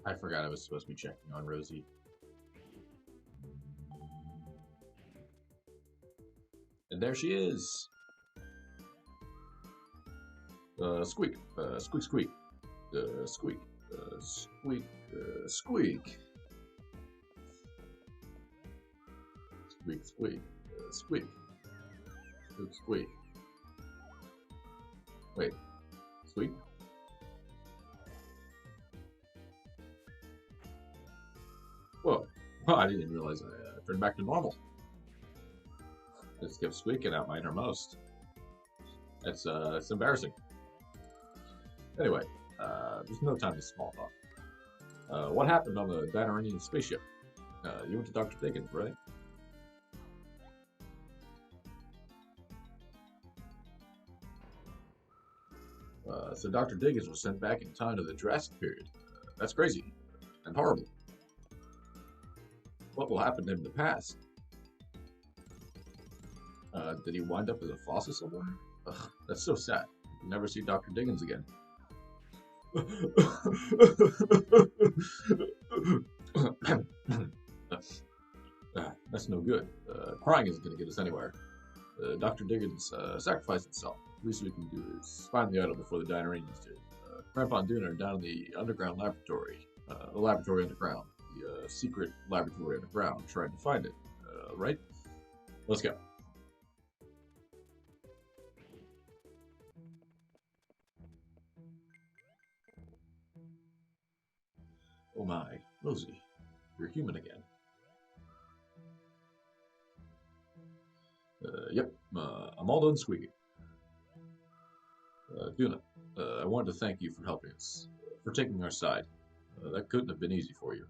I forgot I was supposed to be checking on Rosie. And there she is. Squeak. Squeak, squeak. Squeak. Squeak. Squeak. Squeak, squeak. Squeak. Squeak, squeak. Wait. Squeak? Whoa. Oh, I didn't even realize I turned back to normal. Just kept squeaking out my innermost. It's embarrassing. Anyway, there's no time to small talk. What happened on the Dinarinian spaceship? You went to Dr. Dickens, right? So Dr. Dickens was sent back in time to the Jurassic period. That's crazy and horrible. What will happen to him in the past? Did he wind up as a fossil somewhere? Ugh, that's so sad. You never see Dr. Dickens again. That's no good. Crying isn't going to get us anywhere. Dr. Dickens sacrificed himself. The least we can do is find the idol before the Dinarinians do. Grandpa and Duna are down in the underground laboratory. The laboratory underground. The secret laboratory underground, trying to find it. Right? Let's go. Oh my, Rosie, you're human again. Yep, I'm all done squeaking. Duna, I wanted to thank you for helping us, for taking our side. That couldn't have been easy for you.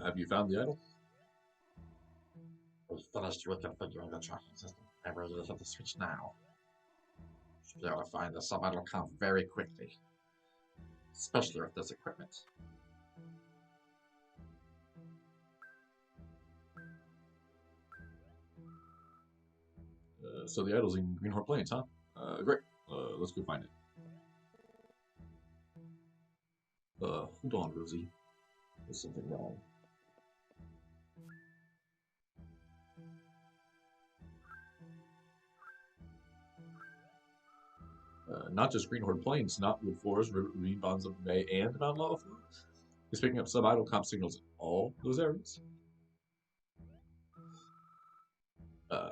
Have you found the idol? We finished reconfiguring the tracking system. I'm ready to hit the switch now. Should be able to find the sub-idol camp very quickly. Especially with this equipment. So the idol's in Greenhorn Plains, huh? Great. Let's go find it. Hold on, Rosie. There's something wrong. Not just Greenhorn Plains, Knotwood Forest, Ravine, Bonds of Bay, and Mount Lava Flow. He's picking up sub-idol comp signals in all those areas.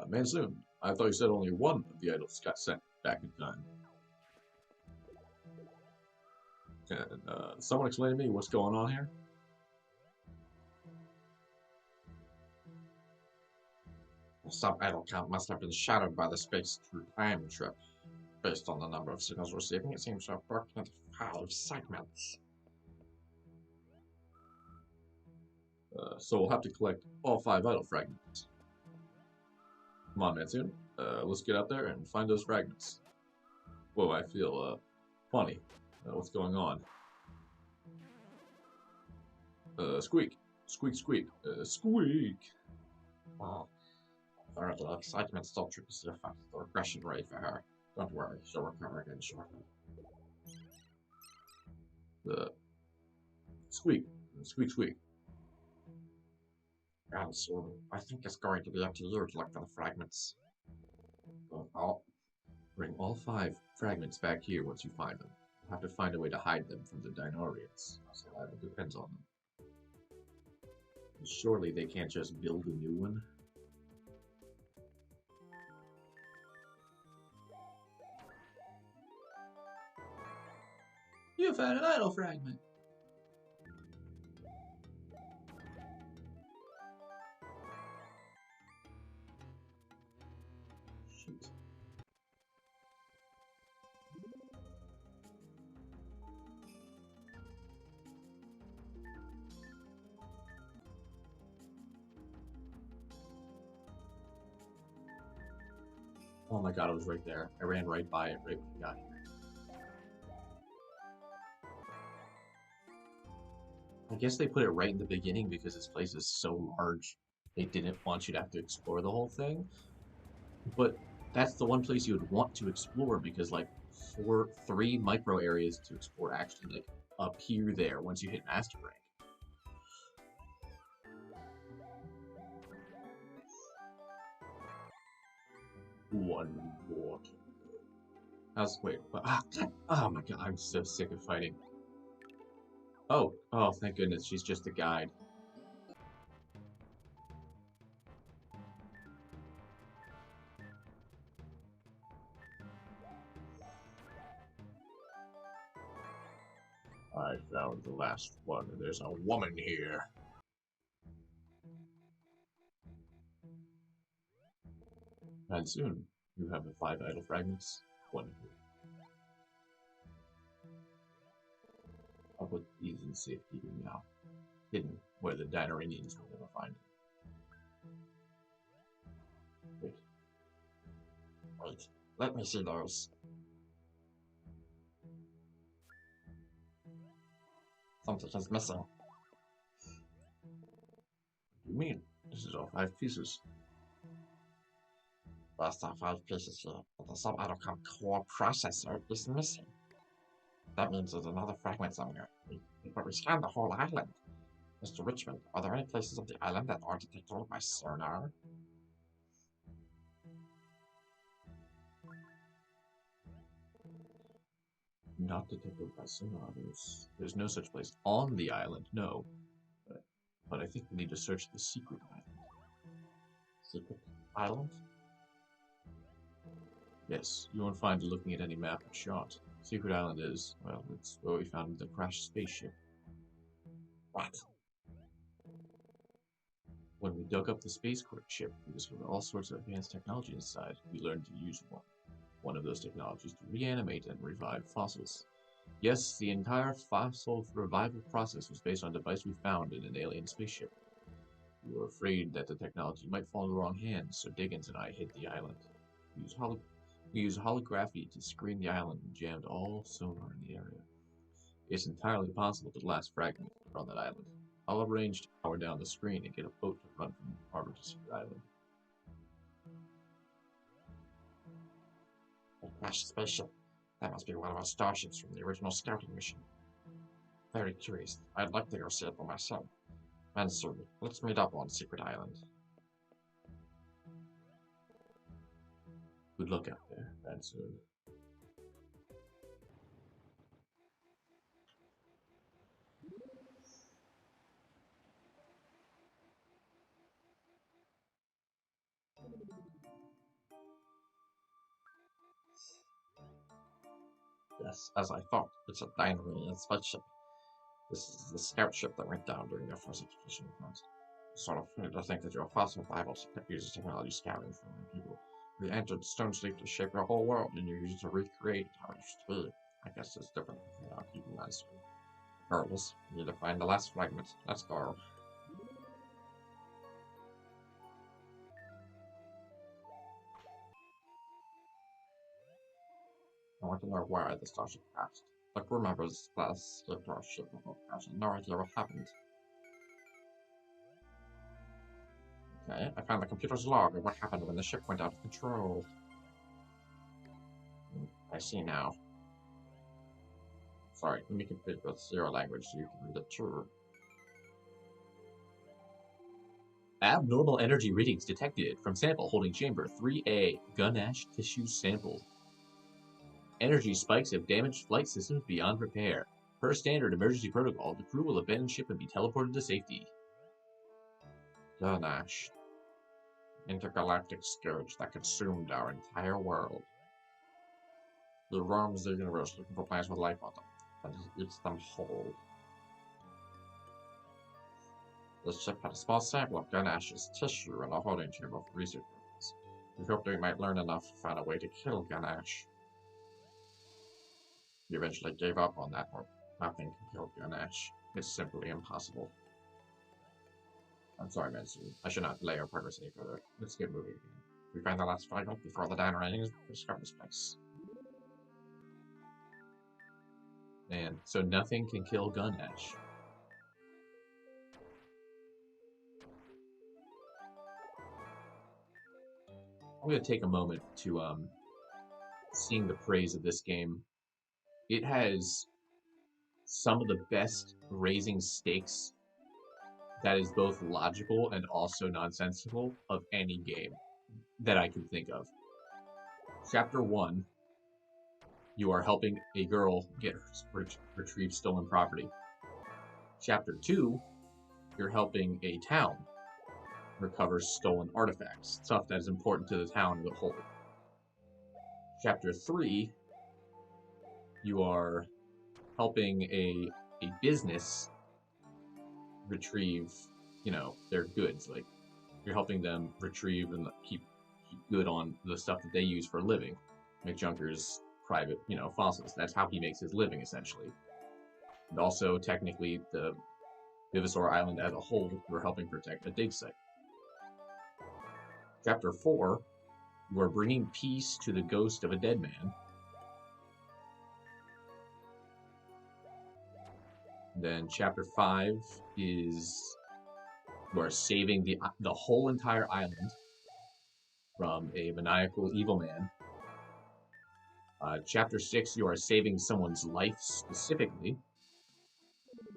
Mansoon, I thought you said only one of the idols got sent back in time. Can someone explain to me what's going on here? The sub-idol count must have been shattered by the space through time trip. Based on the number of signals receiving, it seems to have broken into 5 segments. So we'll have to collect all 5 idol fragments. Come on, Mansoon. Let's get out there and find those fragments. Whoa, I feel funny. What's going on? Squeak. Squeak, squeak. Squeak. Well, apparently the excitement still triggers the effect of the regression ray for her. Don't worry, she'll recover again shortly. Squeak. Squeak, squeak. And soon, I think it's going to be up to you to look for the fragments. I'll bring all 5 fragments back here once you find them. You'll have to find a way to hide them from the Dinarians, so that depends on them. Surely they can't just build a new one? You found an idol fragment! Shoot. Oh my god, it was right there. I ran right by it right when we got here. I guess they put it right in the beginning because this place is so large. They didn't want you to have to explore the whole thing. But That's the one place you would want to explore because like three micro areas to explore actually like appear there once you hit master rank. One more. Wait, oh my god, I'm so sick of fighting. Oh, thank goodness, she's just a guide. I found the last one, and there's a woman here. And soon, you have the 5 idle fragments. Wonderful. I'll put these in safekeeping now, hidden where the Dinarinians will never find them. Wait, let me see those. Something is missing. What do you mean? This is all 5 pieces. There's are 5 pieces here, but the sub-Atacom core processor is missing. That means there's another fragment somewhere. But we scanned the whole island. Mr. Richmond, are there any places of the island that aren't detectable by sonar? Not detectable by sonar. There's no such place on the island, no. But I think we need to search the secret island. Secret island? Yes, you won't find it looking at any map or chart. Secret Island is, well, it's where we found the crashed spaceship. What? When we dug up the spaceship, we discovered all sorts of advanced technology inside. We learned to use one of those technologies to reanimate and revive fossils. Yes, the entire fossil revival process was based on a device we found in an alien spaceship. We were afraid that the technology might fall in the wrong hands, so Diggins and I hid the island. We used holography to screen the island and jammed all sonar in the area. It's entirely possible that the last fragment are on that island. I'll arrange to power down the screen and get a boat to run from the harbor to Secret Island. A crashed spaceship. That must be one of our starships from the original scouting mission. Very curious. I'd like to go see it for myself. And soon, let's meet up on Secret Island. Good luck out there, and soon. Yes, as I thought, it's a Dinarinian spaceship. This is the scout ship that went down during their first expedition with us. Sort of funny to think that your fossil rivals uses technology scouting from my people. We entered Stone Sleep to shape your whole world, and you used it to recreate how it used to be. I guess it's different without keeping that straight. Regardless, we need to find the last fragment. Let's go. I want to know why the starship crashed. The crew members last escaped our ship before crashing. No idea what happened. Okay, I found the computer's log of what happened when the ship went out of control. I see now. Sorry, let me configure with zero language so you can read it too. Abnormal energy readings detected from sample holding chamber 3A, gun ash tissue sample. Energy spikes have damaged flight systems beyond repair. Per standard emergency protocol, the crew will abandon ship and be teleported to safety. Gun ash. Intergalactic scourge that consumed our entire world. It roams the universe looking for planets with life on them, and it eats them whole. This ship had a small sample of gun ash's tissue in a holding chamber for research purposes. We hoped we might learn enough to find a way to kill gun ash. We eventually gave up on that hope. Nothing can kill gun ash. It's simply impossible. I'm sorry, Mansu. I should not delay our progress any further. Let's get moving again. We find the last fragment before the Dinarinians discover this place. And so nothing can kill gun ash. I'm going to take a moment to sing the praise of this game. It has some of the best raising stakes that is both logical and also nonsensical of any game that I can think of. Chapter 1, you are helping a girl get retrieve stolen property. Chapter 2, you're helping a town recover stolen artifacts, stuff that is important to the town as a whole. Chapter 3, you are helping a business retrieve, their goods. Like, you're helping them retrieve and keep good on the stuff that they use for a living. McJunker's private, fossils. That's how he makes his living, essentially. And also, technically, the Vivisaur Island as a whole, we're helping protect a dig site. Chapter 4, you are bringing peace to the ghost of a dead man. Then Chapter 5 is you are saving the whole entire island from a maniacal evil man. Chapter 6, you are saving someone's life specifically.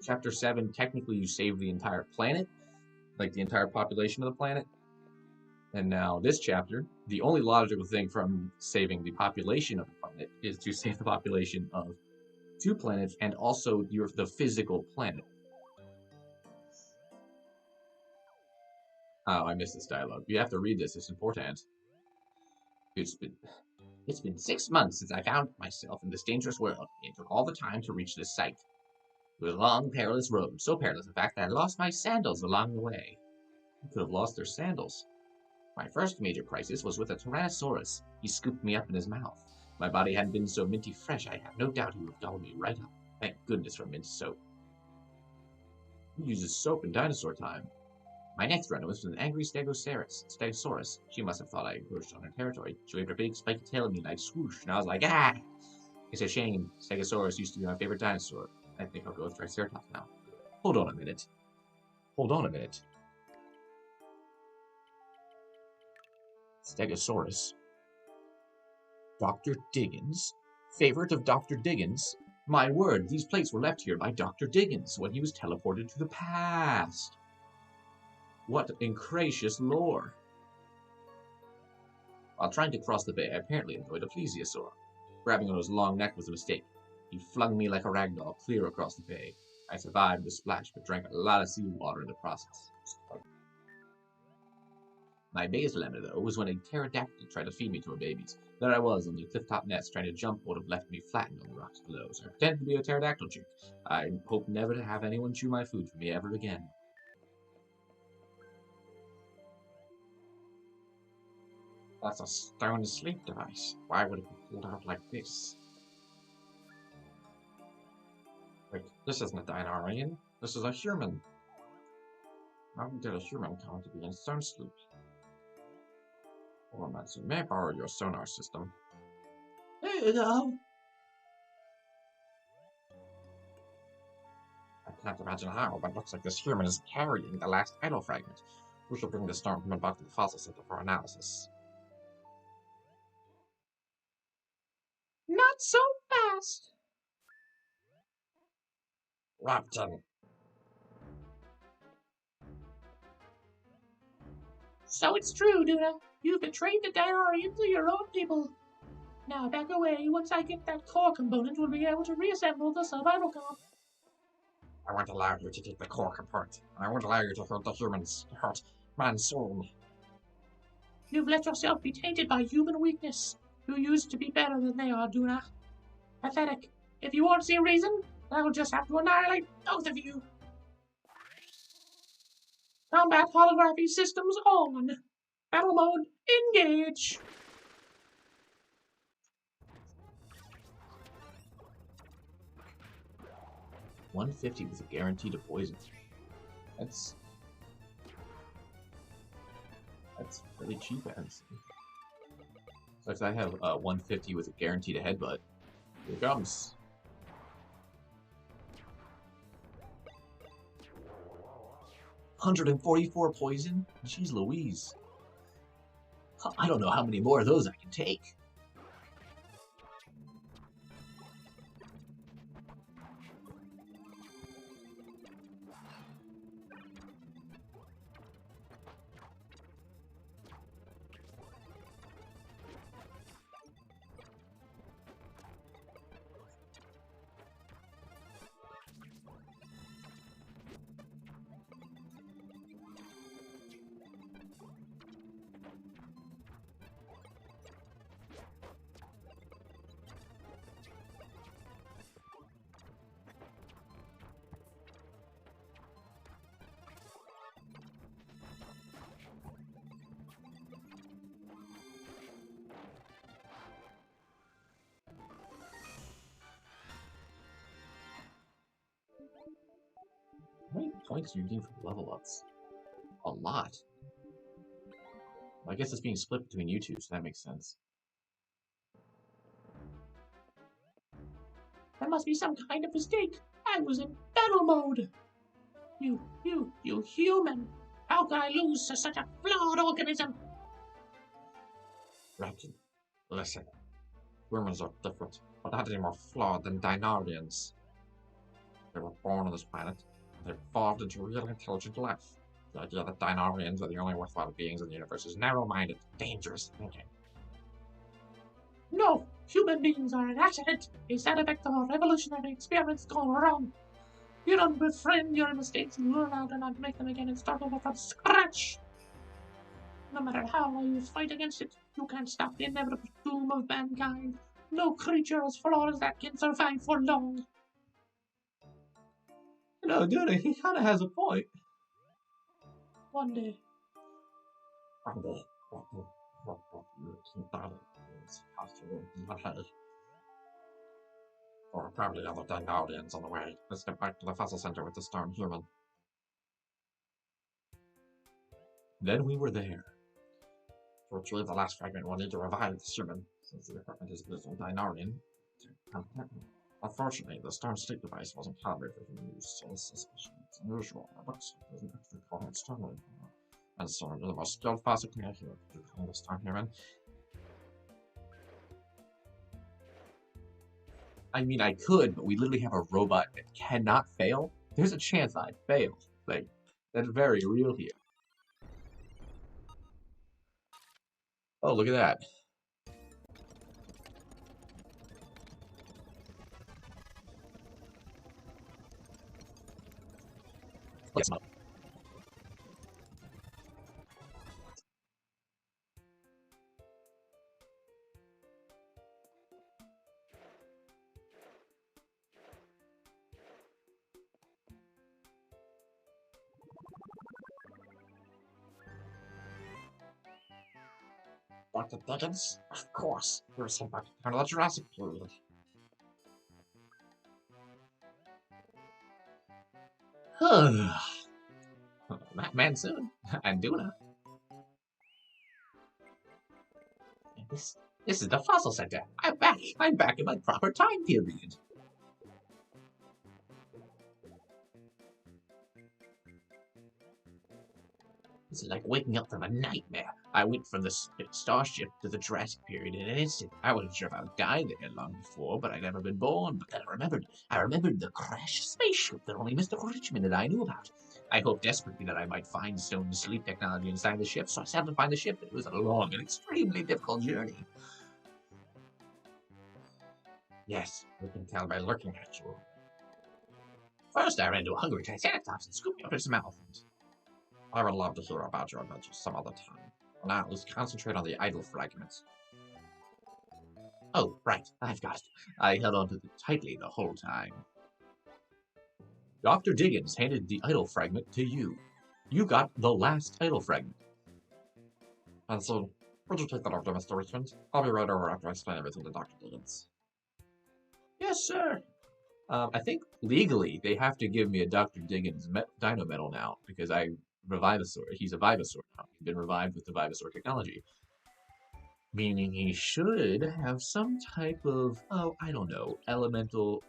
Chapter 7, technically you save the entire planet, like the entire population of the planet. And now this chapter, the only logical thing from saving the population of the planet is to save the population of 2 planets and also the physical planet. Oh, I missed this dialogue. You have to read this, it's important. It's been 6 months since I found myself in this dangerous world. It took all the time to reach this site. It was a long, perilous road, so perilous, in fact, that I lost my sandals along the way. You could have lost their sandals. My first major crisis was with a Tyrannosaurus. He scooped me up in his mouth. If my body hadn't been so minty fresh, I have no doubt he would have gobbled me right up. Thank goodness for mint soap. Who uses soap in dinosaur time? My next run was with an angry Stegosaurus. She must have thought I encroached on her territory. She waved her big spiky tail at me like swoosh, and I was like, ah! It's a shame. Stegosaurus used to be my favorite dinosaur. I think I'll go with Triceratops now. Hold on a minute. Stegosaurus. Dr. Diggins? Favorite of Dr. Diggins? My word, these plates were left here by Dr. Diggins when he was teleported to the past. What incratious lore. While trying to cross the bay, I apparently enjoyed a plesiosaur. Grabbing on his long neck was a mistake. He flung me like a ragdoll clear across the bay. I survived the splash, but drank a lot of seawater in the process. My biggest lemon, though, was when a pterodactyl tried to feed me to her babies. There I was on the cliff-top nest, trying to jump what would have left me flattened on the rocks below, so I pretended to be a pterodactyl chick. I hope never to have anyone chew my food for me ever again. That's a stone sleep device. Why would it be pulled out like this? Wait, this isn't a Dinarian. This is a human. How did a human come to be in stone sleep? Hold on, Matsu. May I borrow your sonar system? There you go. I can't imagine how, but it looks like this human is carrying the last idol fragment. We should bring the stone from back to the fossil center for analysis. Not so fast. Rapton. So it's true, Duna. You've betrayed the Dinarians to your own people. Now back away. Once I get that core component, we'll be able to reassemble the sub-idol comp. I won't allow you to take the core apart. I won't allow you to hurt the hurt man's soul. You've let yourself be tainted by human weakness. You used to be better than they are, Duna. Pathetic. If you want to see a reason, I'll just have to annihilate both of you. Combat holography systems on. Battle mode engage. $150 with a guarantee to poison. That's really cheap, honestly. So if I have $150 with a guarantee to headbutt, here it comes. $144 poison? Jeez Louise. I don't know how many more of those I can take. How many points do you need for level ups? A lot. Well, I guess it's being split between you two, so that makes sense. There must be some kind of mistake. I was in battle mode. You human. How can I lose to such a flawed organism? Ratchet, listen. Humans are different, but not any more flawed than Dinarians. They were born on this planet, and they evolved into real intelligent life. The idea that Dinarians are the only worthwhile beings in the universe is narrow-minded, dangerous thinking. No, human beings are an accident, a side effect of our evolutionary experiments gone wrong. You don't befriend your mistakes, you learn how to not make them again and start over from scratch. No matter how you fight against it, you can't stop the inevitable doom of mankind. No creature as flawed as that can survive for long. No, dude, he kind of has a point. One day. Or probably other Dinarians on the way. Let's get back to the fossil center with the Storm Human. Then we were there. To retrieve the last fragment, we'll need to revive the human, since the equipment is little Dinarian. Unfortunately, the Storm Sleep device wasn't calibrated for human use, so this suspicion is unusual. It looks like there's an extra core externally. And so, you're the most skilled fossil cleaner here. Could you clean the Storm Human? I mean, I could, but we literally have a robot that cannot fail. There's a chance I'd fail. Like, that's very real here. Oh, look at that. Let's not. Dr. Dickens? Of course. We were sent back to the Jurassic period. Mansoon and Duna. This is the fossil center. I'm back. I'm back in my proper time period. This is like waking up from a nightmare. I went from the starship to the Jurassic period in an instant. I wasn't sure if I would die there long before, but I'd never been born. But then I remembered the crashed spaceship that only Mr. Richmond and I knew about. I hoped desperately that I might find stone sleep technology inside the ship, so I set out to find the ship, but it was a long and extremely difficult journey. Yes, we can tell by looking at you. First, I ran into a hungry Triceratops and scooped me up his mouth. I would love to hear about your adventures some other time. Now, let's concentrate on the idol fragments. Oh, right, I've got it. I held on to it tightly the whole time. Dr. Diggins handed the idol fragment to you. You got the last idol fragment. And so, would you take that over to Mr. Richmond? I'll be right over after I explain everything to Dr. Diggins. Yes, sir. I think legally they have to give me a Dr. Diggins Dino Medal now because I Revivasaur. He's a Vivasaur now. He's been revived with the Vivasaur technology. Meaning he should have some type of, oh, I don't know, elemental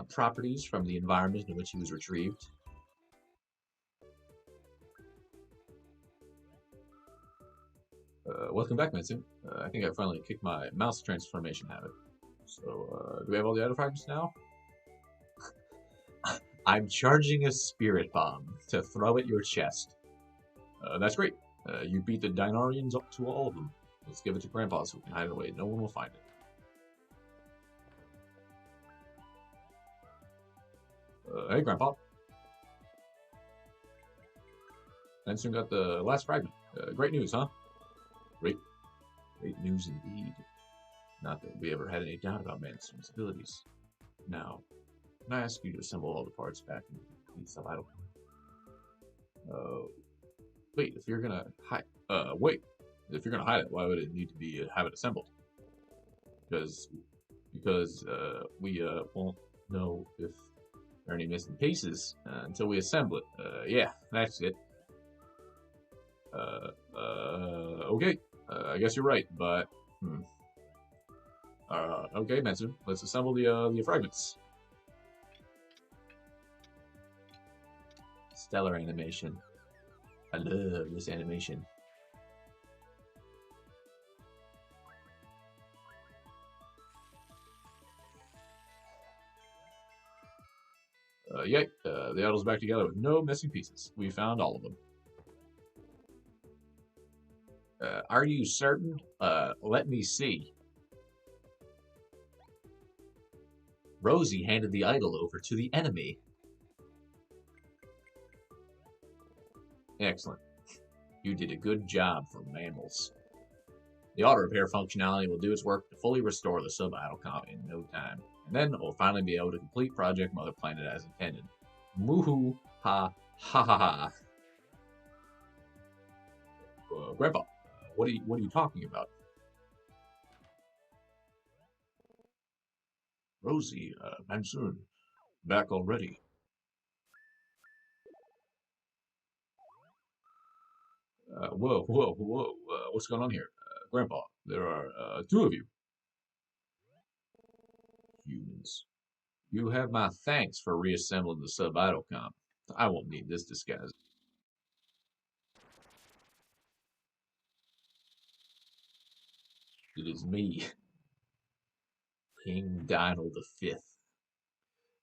properties from the environment in which he was retrieved. Welcome back, Vincent. I think I finally kicked my mouse transformation habit. So, do we have all the other fragments now? I'm charging a spirit bomb to throw at your chest. That's great. You beat the Dinarians up to all of them. Let's give it to Grandpa so we can hide it away. No one will find it. Hey, Grandpa. Vincent got the last fragment. Great news, huh? Great news indeed. Not that we ever had any doubt about Manson's abilities. Now, can I ask you to assemble all the parts back in the sub-idol? Wait, if you're gonna hide... if you're gonna hide it, why would it need to be have it assembled? Because we won't know if there are any missing pieces until we assemble it. Yeah, that's it. Okay. I guess you're right, but okay, Manson, let's assemble the fragments. Stellar animation. I love this animation. Yay, the idol's back together with no missing pieces. We found all of them. Are you certain? Let me see. Rosie handed the idol over to the enemy. Excellent. You did a good job for mammals. The auto repair functionality will do its work to fully restore the sub-idol comp in no time. And then we'll finally be able to complete Project Mother Planet as intended. Moo-hoo, ha, ha ha ha. Grandpa, what are you talking about? Rosie, Mansoon, back already. Whoa, what's going on here? Grandpa, there are two of you. Humans. You have my thanks for reassembling the sub-idol comp. I won't need this disguise. It is me, King Dino V.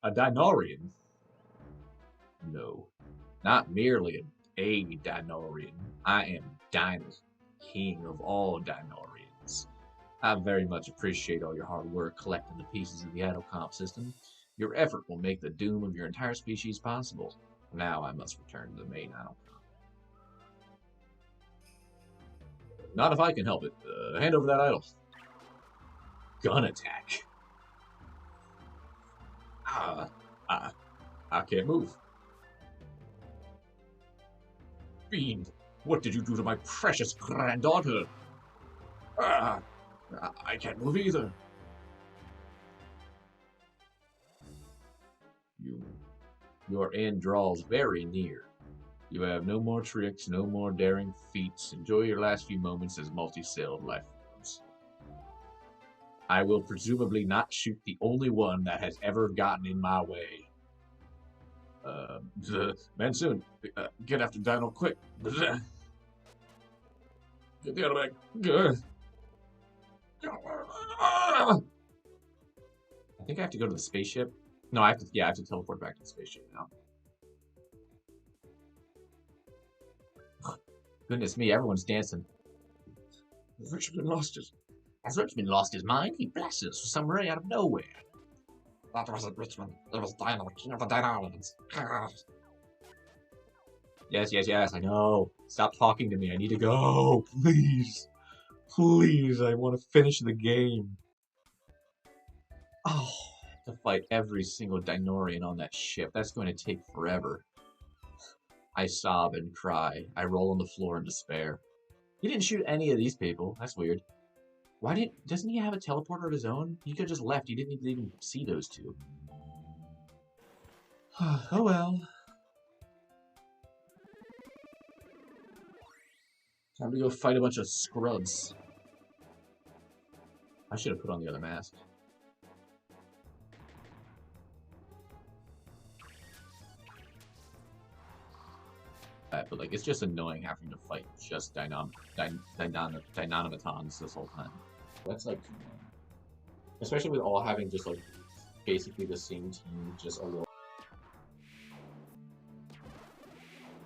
A Dinarian? No, not merely a Dinarian. I am Dino, king of all Dinarians. I very much appreciate all your hard work collecting the pieces of the idol comp system. Your effort will make the doom of your entire species possible. Now I must return to the main idol comp. Not if I can help it. Hand over that idol. Gun attack. I can't move. Fiend, what did you do to my precious granddaughter? I can't move either. Your end draws very near. You have no more tricks, no more daring feats. Enjoy your last few moments as multi-celled life forms. I will presumably not shoot the only one that has ever gotten in my way. Mansoon, get after Dino quick. Get the other back. I think I have to go to the spaceship. No, I have to teleport back to the spaceship now. Goodness me, everyone's dancing. Has Richmond lost his mind? He blasted us for some ray out of nowhere. That wasn't Richmond. It was Dino, the king of the Dinarians. Yes, I know. Stop talking to me. I need to go. Please. Please, I want to finish the game. Oh, to fight every single Dinarian on that ship. That's going to take forever. I sob and cry. I roll on the floor in despair. He didn't shoot any of these people. That's weird. Doesn't he have a teleporter of his own? He could have just left. He didn't even see those two. Oh well. Time to go fight a bunch of scrubs. I should have put on the other mask. But like, it's just annoying having to fight just dynamitons this whole time. That's like, especially with all having just like basically the same team, just a little.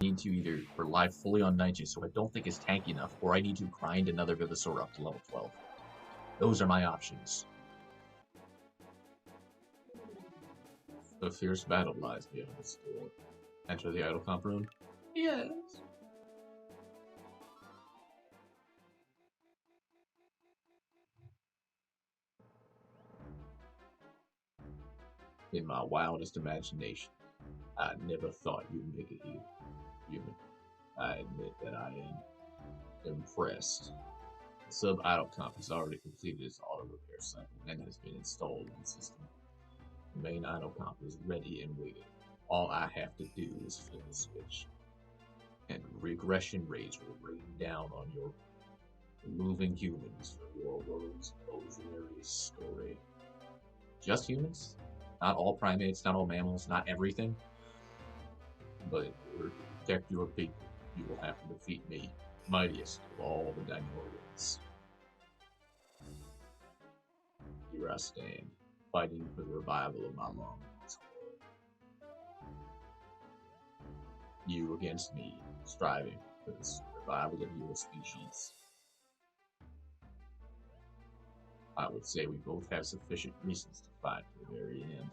Need to either rely fully on Nights, so I don't think it's tanky enough, or I need to grind another Vivisaur up to level 12. Those are my options. The fierce battle lies beyond the store. Enter the idle comp room? Yes. In my wildest imagination, I never thought you'd make it here, human. I admit that I am impressed. The sub-idle comp has already completed its auto repair cycle and has been installed in the system. The main idle comp is ready and waiting. All I have to do is flip the switch, and regression rates will rain down on your moving humans for your world's illusionary story. Just humans? Not all primates, not all mammals, not everything. But in order to protect your people, you will have to defeat me, mightiest of all the Dynorians. Here I stand, fighting for the revival of my long lost world. You against me, striving for the survival of your species. I would say we both have sufficient reasons to fight to the very end.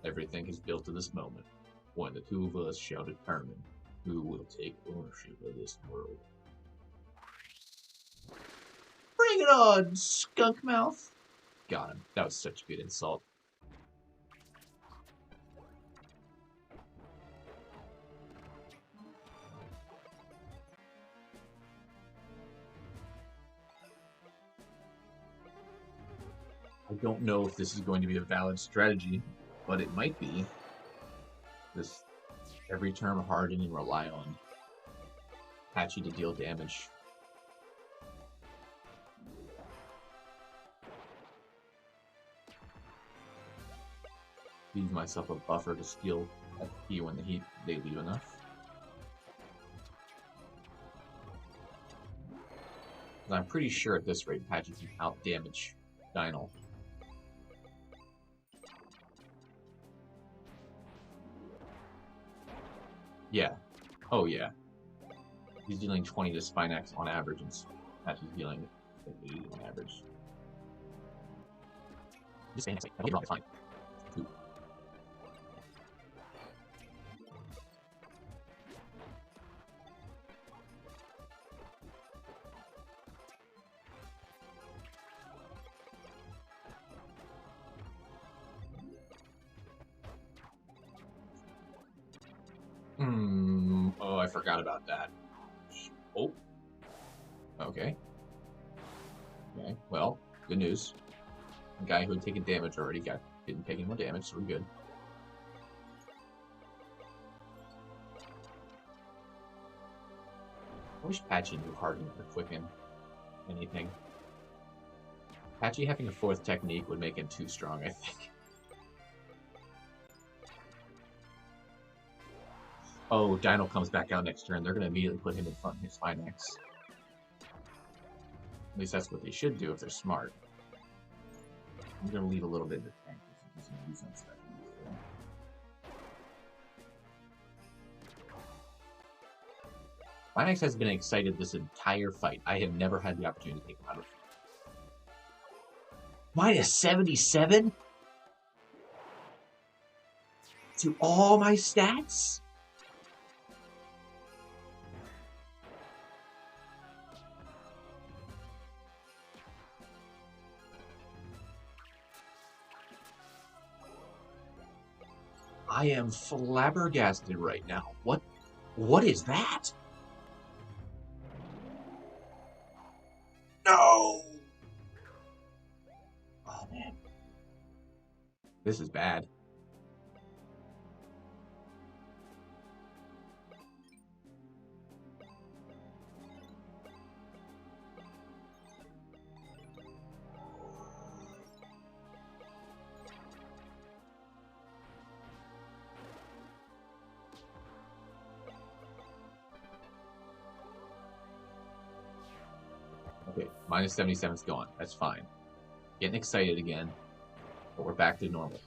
Everything is built to this moment, when the two of us shall determine who will take ownership of this world. Bring it on, skunk mouth! Got him. That was such a good insult. I don't know if this is going to be a valid strategy, but it might be. This every turn harden and rely on Patchy to deal damage. Leave myself a buffer to steal FP when they leave enough. I'm pretty sure at this rate Patchy can out damage Dynel. Yeah. Oh yeah. He's dealing 20 to Spinax on average, and Patchy's dealing 80 on average. Just saying, it's like, fine. Two. Oh, I forgot about that. Oh. Okay. Okay, well, good news. The guy who had taken damage already didn't take any more damage, so we're good. I wish Patchy knew Harden or Quicken. Anything. Patchy having a fourth technique would make him too strong, I think. Oh, Dino comes back out next turn. They're going to immediately put him in front of his Spinax. At least that's what they should do if they're smart. I'm going to leave a little bit of the tank because he's going to use that stuff. Spinax has been excited this entire fight. I have never had the opportunity to take him out of fight. -77? To all my stats? I am flabbergasted right now. What is that? No! Oh, man. This is bad. Minus 77's gone. That's fine. Getting excited again, but we're back to normal.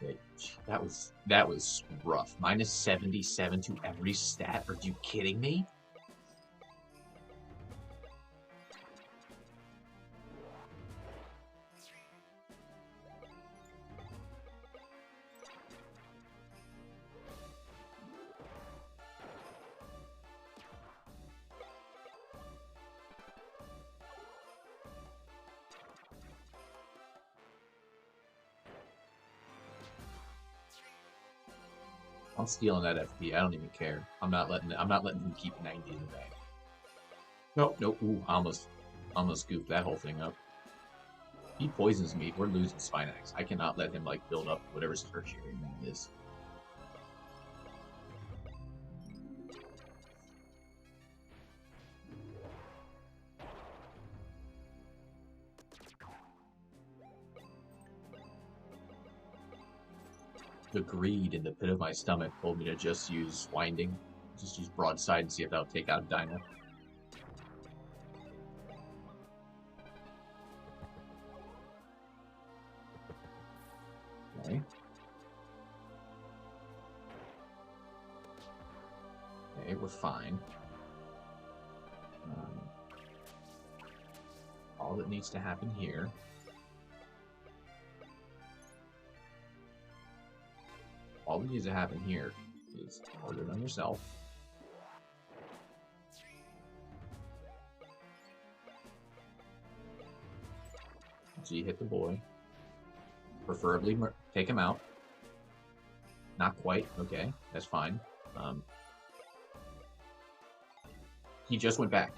Okay, that was rough. Minus 77 to every stat. Are you kidding me? I'm stealing that FP. I don't even care. I'm not letting him keep 90 in the bag. Nope, nope. Ooh, I almost goofed that whole thing up. He poisons me. We're losing Spinax. I cannot let him like build up whatever's tertiary is. The greed in the pit of my stomach told me to just use winding, just use broadside and see if that'll take out Dinah. Okay. Okay, we're fine. All that needs to happen here. All that needs to happen here is order it on yourself. So you hit the boy. Preferably take him out. Not quite. Okay, that's fine. He just went back.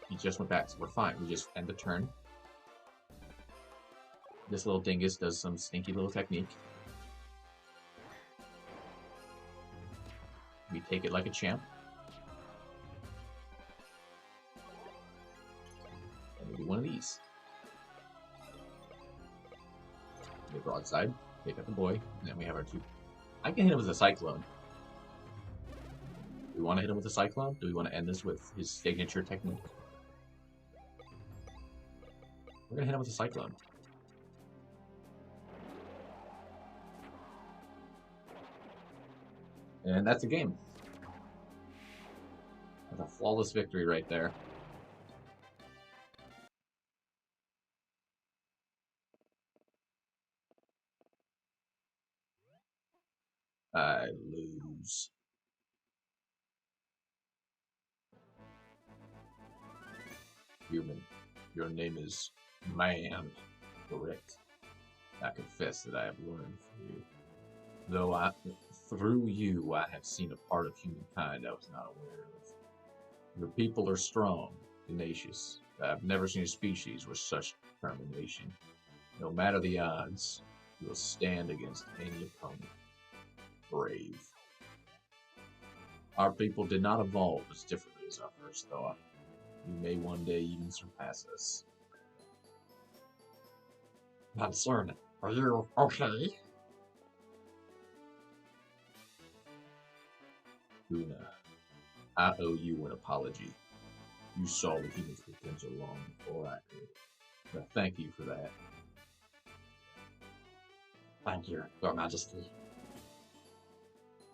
He just went back, so we're fine. We just end the turn. This little dingus does some stinky little technique. We take it like a champ. And we do one of these. The broadside, take out the boy, and then we have our two. I can hit him with a cyclone. Do we want to hit him with a cyclone? Do we want to end this with his signature technique? We're gonna hit him with a cyclone. And that's a game. That's a flawless victory right there. I lose. Human, your name is Man, correct? I confess that I have learned from you. Though through you, I have seen a part of humankind I was not aware of. Your people are strong, tenacious. I've never seen a species with such determination. No matter the odds, you will stand against any opponent. Brave. Our people did not evolve as differently as our first thought. You may one day even surpass us. Concern, are you okay? Una, I owe you an apology. You saw the human's potential long before I could. But thank you for that. Thank you, Your Majesty.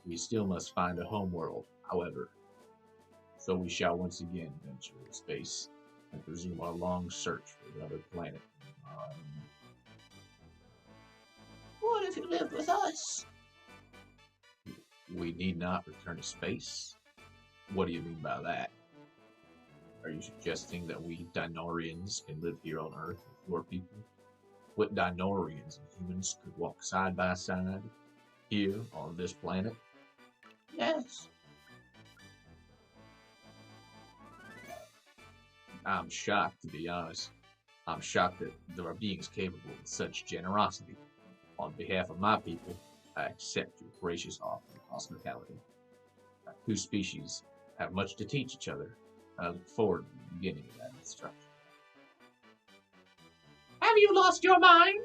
We still must find a homeworld, however. So we shall once again venture into space and resume our long search for another planet. What if you lived with us? We need not return to space? What do you mean by that? Are you suggesting that we Dinorians can live here on Earth with your people? What Dinorians and humans could walk side by side here on this planet? Yes. I'm shocked, to be honest. I'm shocked that there are beings capable of such generosity. On behalf of my people, I accept your gracious offer of hospitality. Our two species have much to teach each other, and I look forward to the beginning of that instruction. Have you lost your mind?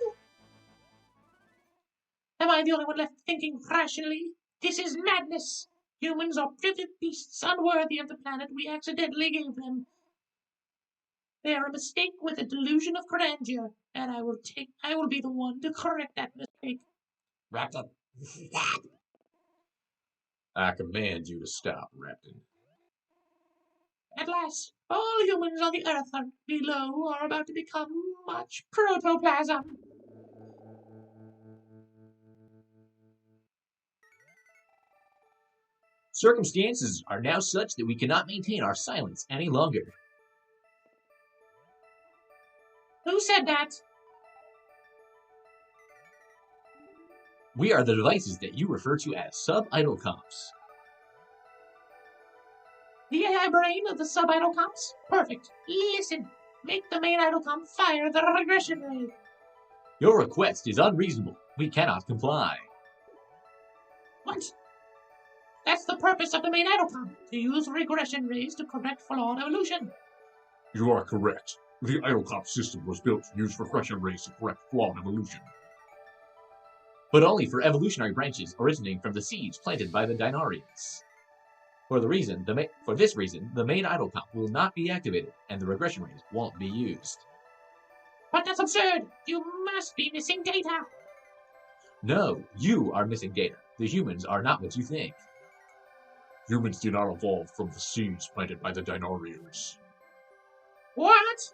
Am I the only one left thinking rationally? This is madness. Humans are primitive beasts unworthy of the planet we accidentally gave them. They are a mistake with a delusion of grandeur, and I will be the one to correct that mistake. Raptor, I command you to stop, Raptor. At last, all humans on the earth below are about to become much protoplasm. Circumstances are now such that we cannot maintain our silence any longer. Who said that? We are the devices that you refer to as sub-idol comps. The AI brain of the sub-idol comps? Perfect. Listen, make the main idol comp fire the regression ray. Your request is unreasonable. We cannot comply. What? That's the purpose of the main idol comp, to use regression rays to correct flawed evolution. You are correct. The idlecop system was built to use regression rays to correct flawed evolution. But only for evolutionary branches originating from the seeds planted by the Dinarians. For this reason, the main idol comp will not be activated, and the regression rays won't be used. But that's absurd! You must be missing data! No, you are missing data. The humans are not what you think. Humans did not evolve from the seeds planted by the Dinarians. What?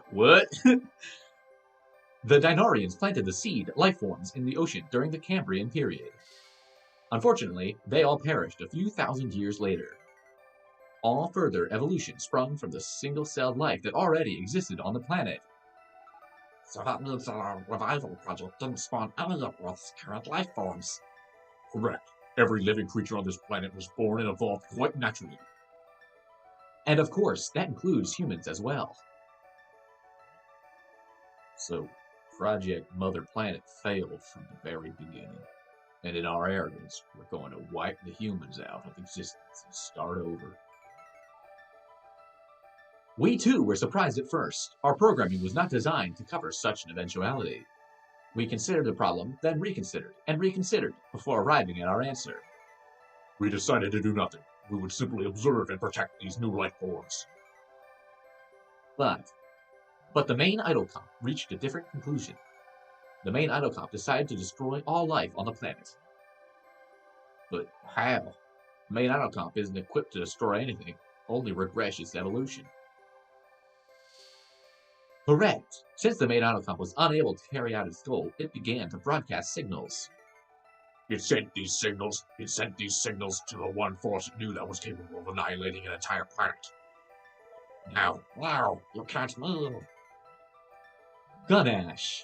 What? The Dinarians planted the seed life forms in the ocean during the Cambrian period. Unfortunately, they all perished a few thousand years later. All further evolution sprung from the single-celled life that already existed on the planet. so that means that our revival project didn't spawn any of Earth's current life forms. Correct. Every living creature on this planet was born and evolved quite naturally. And of course, that includes humans as well. So, Project Mother Planet failed from the very beginning. And in our arrogance, we're going to wipe the humans out of existence and start over. We too were surprised at first. Our programming was not designed to cover such an eventuality. We considered the problem, then reconsidered, and reconsidered before arriving at our answer. We decided to do nothing. We would simply observe and protect these new life forms. But the main idol comp reached a different conclusion. The main idol comp decided to destroy all life on the planet. But how? The main idol comp isn't equipped to destroy anything, only regress its evolution. Correct. Since the main idol comp was unable to carry out its goal, it began to broadcast signals. It sent these signals to the one force it knew that was capable of annihilating an entire planet. No, you can't move. Gunash.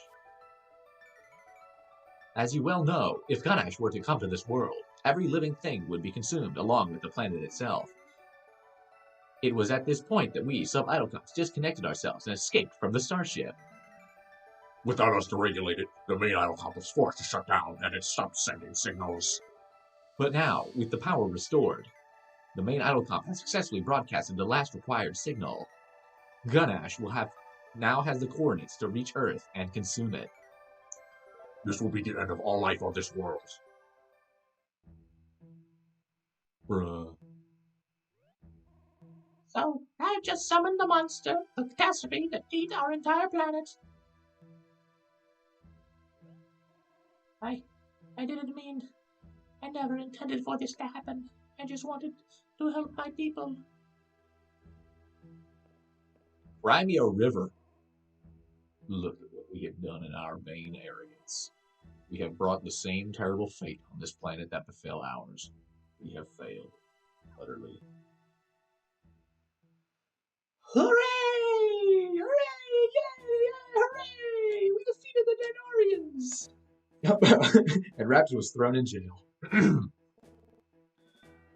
As you well know, if Gunash were to come to this world, every living thing would be consumed along with the planet itself. It was at this point that we, sub-idol comps, disconnected ourselves and escaped from the starship. Without us to regulate it, the main idol comp was forced to shut down and it stopped sending signals. But now, with the power restored, the main idol comp has successfully broadcasted the last required signal. Gunash now has the coordinates to reach Earth and consume it. This will be the end of all life on this world. Bruh. So, I just summoned the monster, the catastrophe that ate our entire planet. I didn't mean... I never intended for this to happen. I just wanted to help my people. Cry me a river. Look at what we have done in our vain arrogance. We have brought the same terrible fate on this planet that befell ours. We have failed, utterly. Hooray! Hooray! Yay! Hooray! We defeated the Dinarians! And Raptor was thrown in jail. I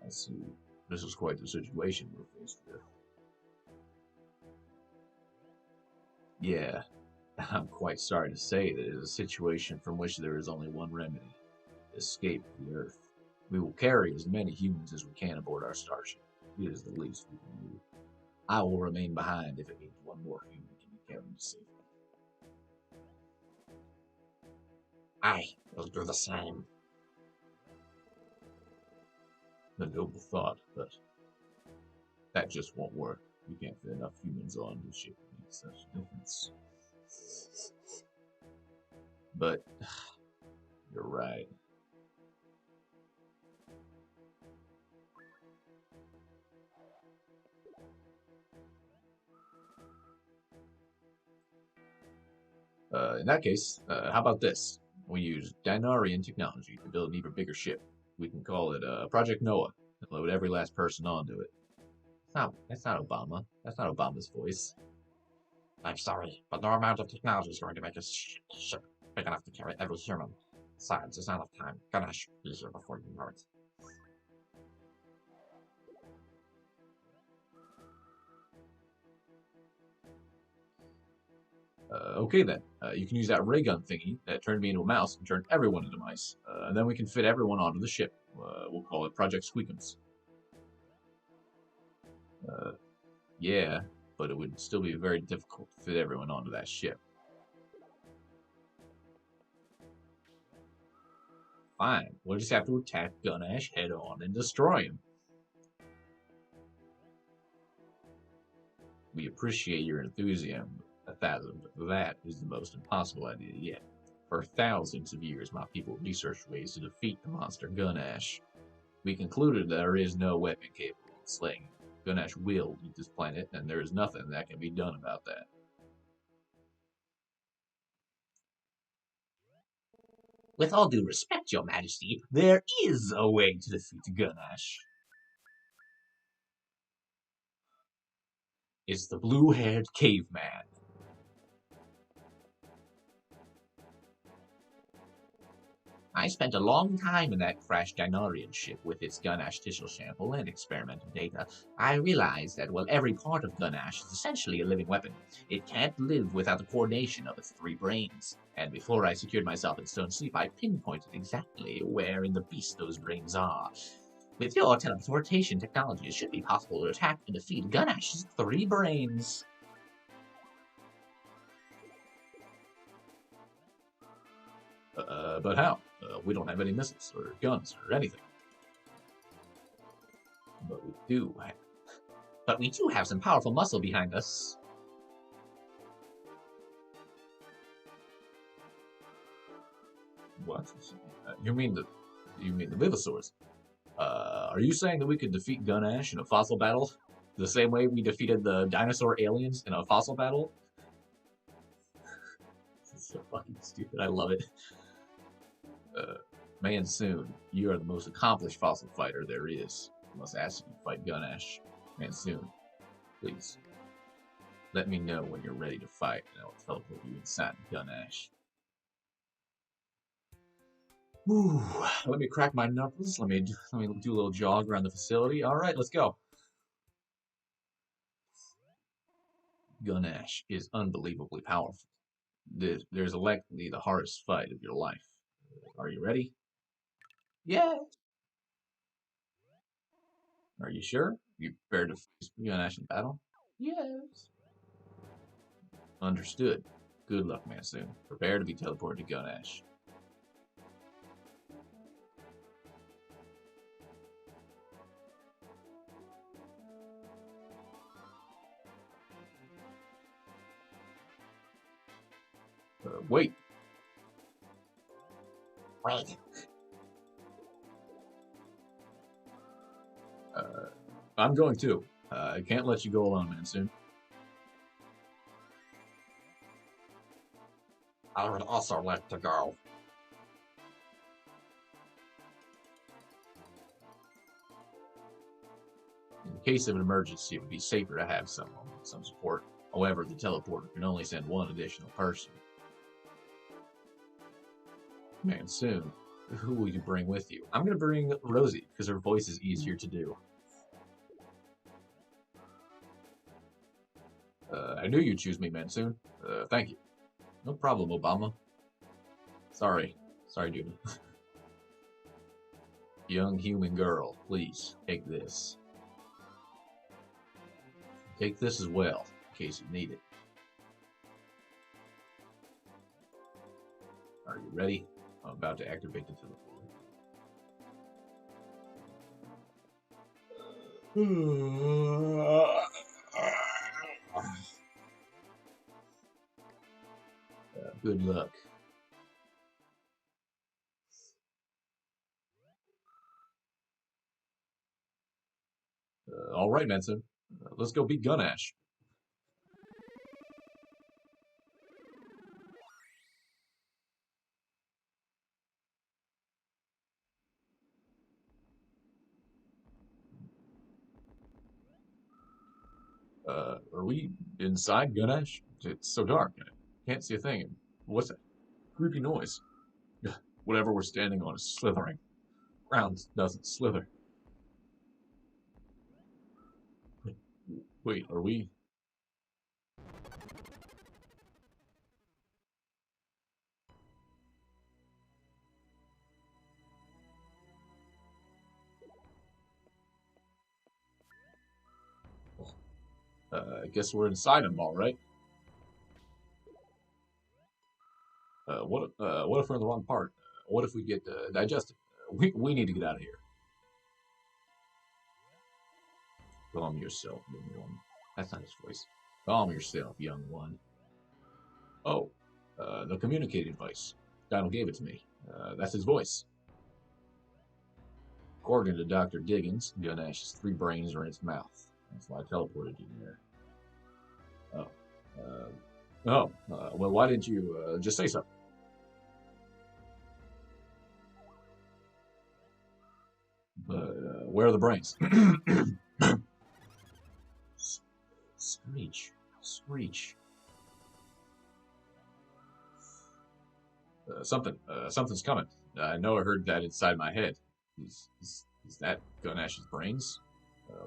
see. This is quite the situation we're faced with. Yeah, I'm quite sorry to say that it is a situation from which there is only one remedy. Escape the Earth. We will carry as many humans as we can aboard our starship. It is the least we can do. I will remain behind if it means one more human can be carried to safety. I will do the same. A noble thought, but that just won't work. We can't fit enough humans on the ship to make such a difference. But you're right. In that case, how about this? We use Dinarian technology to build an even bigger ship. We can call it Project Noah and load every last person onto it. That's not Obama. That's not Obama's voice. I'm sorry, but no amount of technology is going to make a ship big enough to carry every human. Besides, there's not enough time. Ganesh will be here before you know it. Okay then, you can use that ray gun thingy that turned me into a mouse and turned everyone into mice. And then we can fit everyone onto the ship. We'll call it Project Squeakums. Yeah, but it would still be very difficult to fit everyone onto that ship. Fine, we'll just have to attack Ganesh head on and destroy him. We appreciate your enthusiasm, but that is the most impossible idea yet. For thousands of years, my people researched ways to defeat the monster Ganesh. We concluded there is no weapon capable of slaying him. Ganesh will eat this planet, and there is nothing that can be done about that. With all due respect, Your Majesty, there is a way to defeat Ganesh. It's the blue-haired caveman. I spent a long time in that crashed Dinarian ship with its Ganesh tissue sample and experimental data. I realized that while every part of Ganesh is essentially a living weapon, it can't live without the coordination of its 3 brains. And before I secured myself in stone sleep, I pinpointed exactly where in the beast those brains are. With your teleportation technology, it should be possible to attack and defeat Ganesh's 3 brains. But how? We don't have any missiles or guns or anything. But we do have some powerful muscle behind us. What? You mean the Vivosaurs? Are you saying that we could defeat Ganesh in a fossil battle the same way we defeated the dinosaur aliens in a fossil battle? This is so fucking stupid. I love it. Mansoon, you are the most accomplished fossil fighter there is. I must ask you to fight Ganesh. Mansoon, please. Let me know when you're ready to fight, and I will teleport you inside Ganesh. Ooh, let me crack my knuckles. Let me do a little jog around the facility. All right, let's go. Ganesh is unbelievably powerful. There's likely the hardest fight of your life. Are you ready? Yeah. Are you sure? You prepared to face Ganesh in battle? Yes. Understood. Good luck, Mansoon. Prepare to be teleported to Ganesh. Wait. Wait. I'm going too. I can't let you go alone, Mansoon. I would also like to go. In case of an emergency, it would be safer to have some support. However, the teleporter can only send 1 additional person. Mansoon, who will you bring with you? I'm going to bring Rosie, because her voice is easier to do. I knew you'd choose me, Mansoon. Thank you. No problem, Obama. Sorry, dude. Young human girl, please, take this. Take this as well, in case you need it. Are you ready? I'm about to activate the teleporter. Good luck. All right, Manson. Let's go beat Gunash. Are we inside Gunash? It's so dark. I can't see a thing. What's that creepy noise? Whatever we're standing on is slithering. Ground doesn't slither. Wait, are we? I guess we're inside him, all right. What if we're in the wrong part? What if we get digested? We need to get out of here. Calm yourself, young one. That's not his voice. Calm yourself, young one. Oh, the communicating device. Donald gave it to me. That's his voice. According to Dr. Diggins, Gunash's 3 brains are in his mouth. That's why I teleported you there. Well, why didn't you just say so? Where are the brains? Screech. Screech. Something's coming. I know I heard that inside my head. Is that Gunash's brains?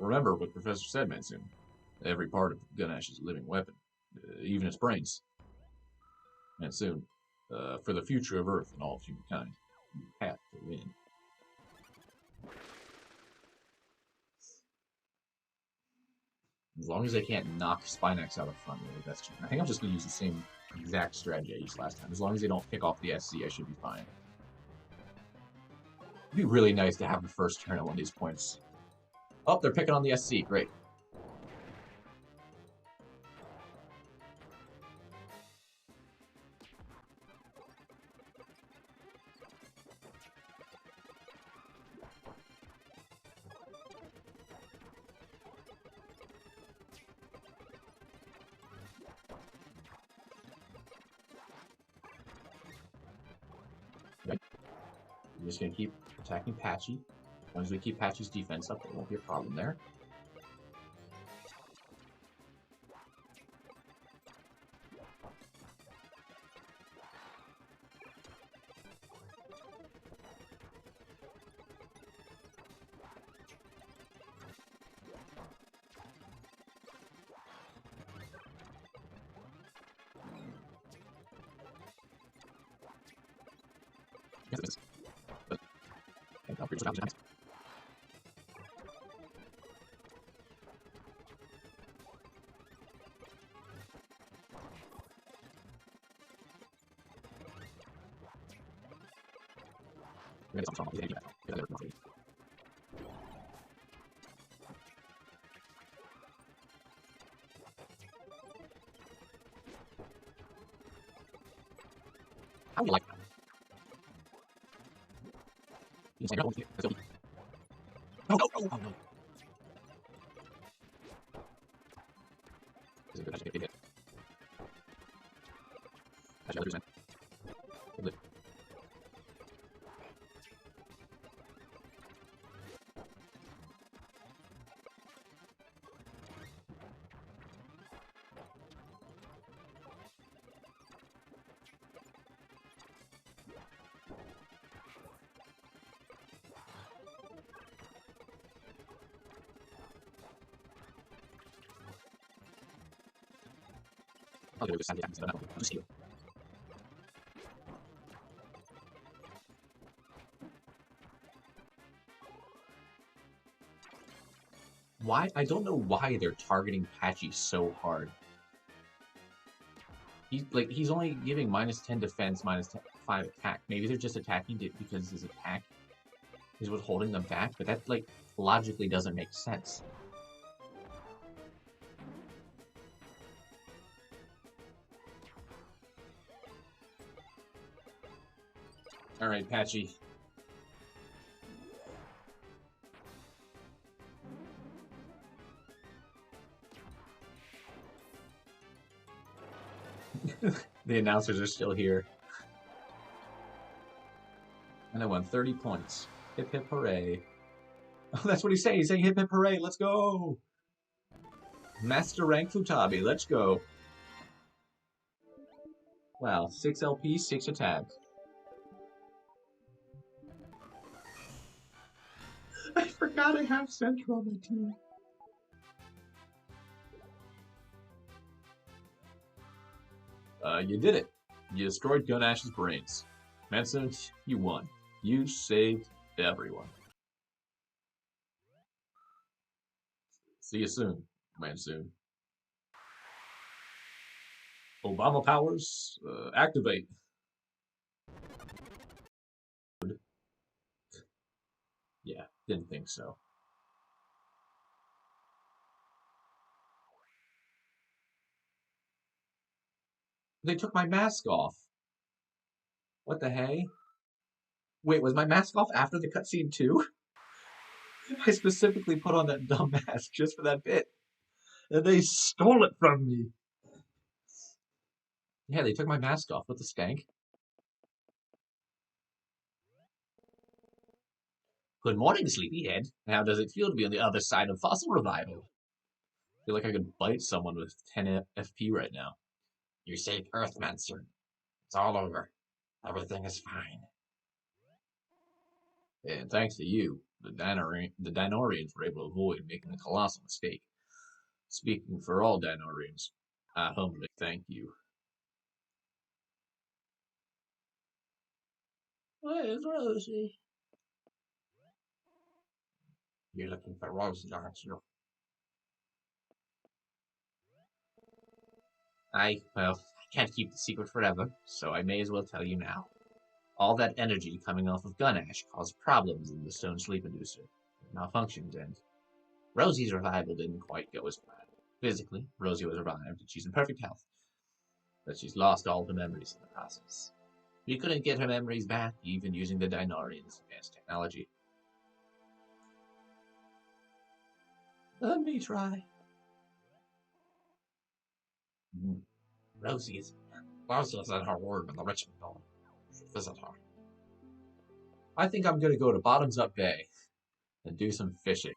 Remember what Professor said, Mansoon. Every part of Gunash is a living weapon, even its brains. Mansoon, for the future of Earth and all of humankind, you have to win. As long as they can't knock Spinax out of front row, that's true. I think I'm just going to use the same exact strategy I used last time. As long as they don't pick off the SC, I should be fine. It'd be really nice to have the first turn at one of these points. Oh, they're picking on the SC. Great. I'm just going to keep attacking Patchy. As long as we keep Patchy's defense up, there won't be a problem there. How do you like that? You say no, let's go. No, no, no, oh no. This is a good match, hit. Actually, other 2%. Good. I'll do this side attack, I'll just heal. Why? I don't know why they're targeting Patchy so hard. He's only giving -10 defense, -5 attack. Maybe they're just attacking it because his attack is what's holding them back, but that logically doesn't make sense. Alright, Patchy. The announcers are still here. And I won 30 points. Hip hip hooray. Oh, that's what he's saying. He's saying hip hip hooray. Let's go. Master rank Futabi. Let's go. Wow. 6 LP, 6 attacks. I forgot I have Central on my team. You did it. You destroyed Gunash's brains. Manson, you won. You saved everyone. See you soon, Mansoon. Obama powers, activate. Yeah, didn't think so. They took my mask off. What the hey? Wait, was my mask off after the cutscene too? I specifically put on that dumb mask just for that bit. And they stole it from me. Yeah, they took my mask off. What the stank? Good morning, sleepyhead. How does it feel to be on the other side of fossil revival? I feel like I could bite someone with 10 FP right now. You saved Earth, Mansoon. It's all over. Everything is fine. And thanks to you, the Dinorians were able to avoid making a colossal mistake. Speaking for all Dinorians, I humbly thank you. Where's Rosie? You're looking for Rosie, aren't you? Well, I can't keep the secret forever, so I may as well tell you now. All that energy coming off of gun ash caused problems in the stone sleep inducer. It malfunctioned, and Rosie's revival didn't quite go as planned. Physically, Rosie was revived, and she's in perfect health. But she's lost all her memories in the process. We couldn't get her memories back, even using the Dinorians' advanced technology. Let me try. Rosie is in her room in the Richmond Building. You should visit her. I think I'm gonna go to Bottoms Up Bay and do some fishing.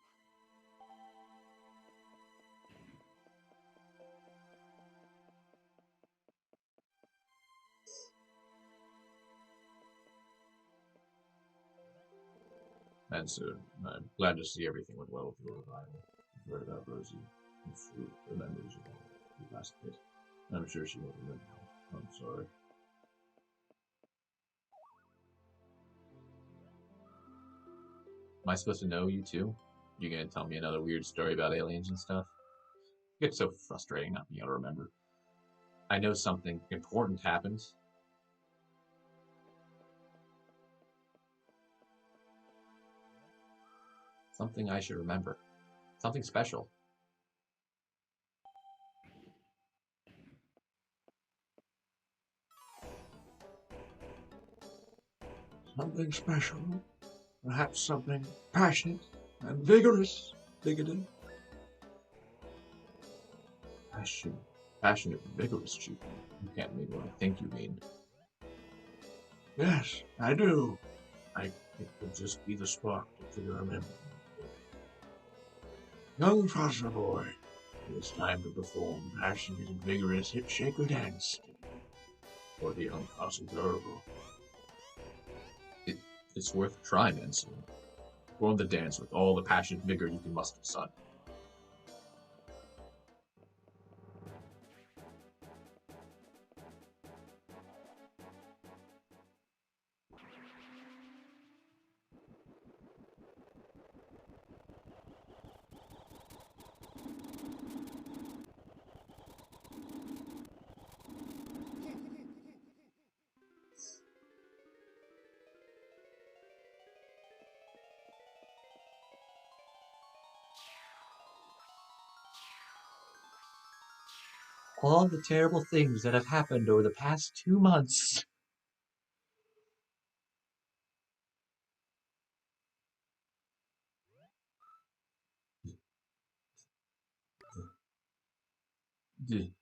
And soon, I'm glad to see everything went well with your revival. You've heard about Rosie. I'm sure the memories of the last bit. I'm sure she won't remember. I'm sorry. Am I supposed to know you too? You gonna tell me another weird story about aliens and stuff? It gets so frustrating not being able to remember. I know something important happened. Something I should remember. Something special. Something special. Perhaps something passionate and vigorous. Diggity. Passionate and vigorous, Chief. You can't mean what I think you mean. Yes, I do. It could just be the spark to trigger a memory. Young foster boy, it is time to perform passionate and vigorous hip shaker dance for the young fossil girl. It's worth a try, Mansoon. Perform the dance with all the passion and vigor you can muster, son. All the terrible things that have happened over the past 2 months. Dig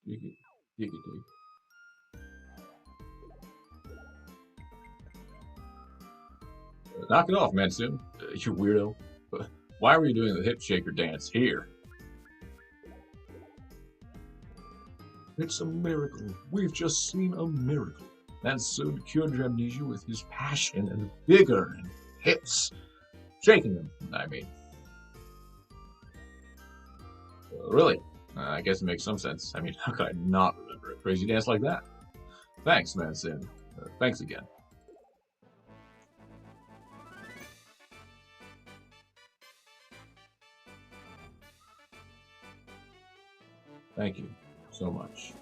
it, dig. Knock it off, Mansoon. You weirdo. Why were you doing the hip shaker dance here? It's a miracle. We've just seen a miracle. Mansoon cured your amnesia with his passion and vigor and hips. Shaking them, I mean. Really? I guess it makes some sense. I mean, how could I not remember a crazy dance like that? Thanks, Mansoon. Thanks again. Thank you so much.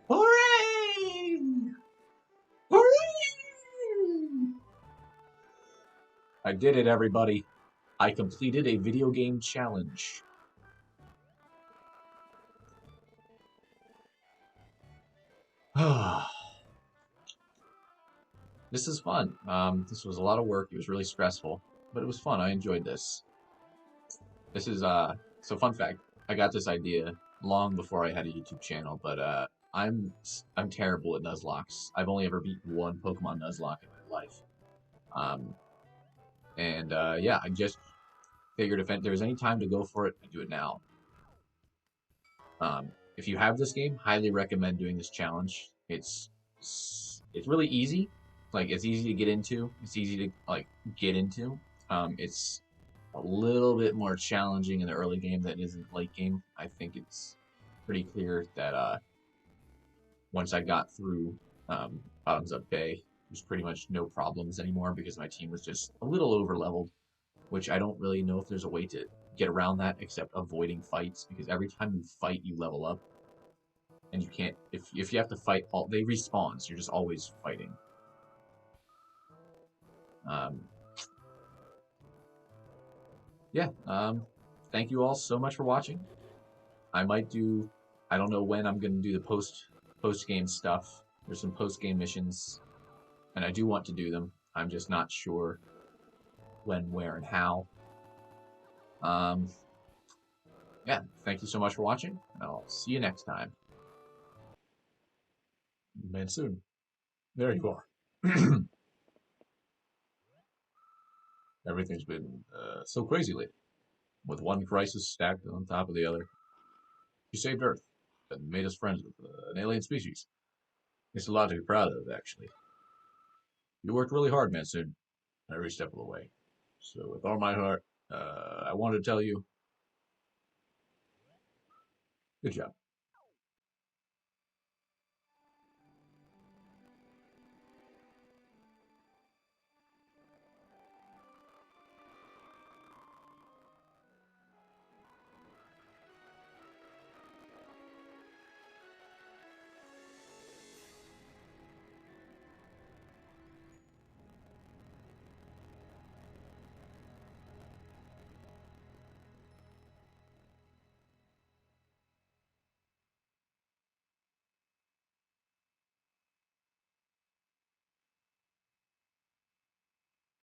Hooray! Hooray! I did it, everybody. I completed a video game challenge. This is fun. This was a lot of work. It was really stressful, but it was fun. I enjoyed this. This is so fun fact. I got this idea long before I had a YouTube channel, but I'm terrible at nuzlocks. I've only ever beaten one Pokemon Nuzlocke in my life. Yeah, I just figured if there was any time to go for it, I'd do it now. If you have this game, highly recommend doing this challenge. It's really easy. Like, it's easy to get into. It's easy to get into. It's a little bit more challenging in the early game than it is in the late game. I think it's pretty clear that once I got through Bottoms Up Bay, there's pretty much no problems anymore because my team was just a little over leveled, which I don't really know if there's a way to get around that except avoiding fights, because every time you fight you level up, and you can't, if you have to fight, they respawn, so you're just always fighting. Thank you all so much for watching. I don't know when I'm going to do the post-game stuff. There's some post-game missions, and I do want to do them. I'm just not sure when, where, and how. Thank you so much for watching, and I'll see you next time. Mansoon, there you are. Everything's been so crazy lately, with one crisis stacked on top of the other. You saved Earth and made us friends with an alien species. It's a lot to be proud of, actually. You worked really hard, Mansoon, every step of the way. So with all my heart, I want to tell you, good job.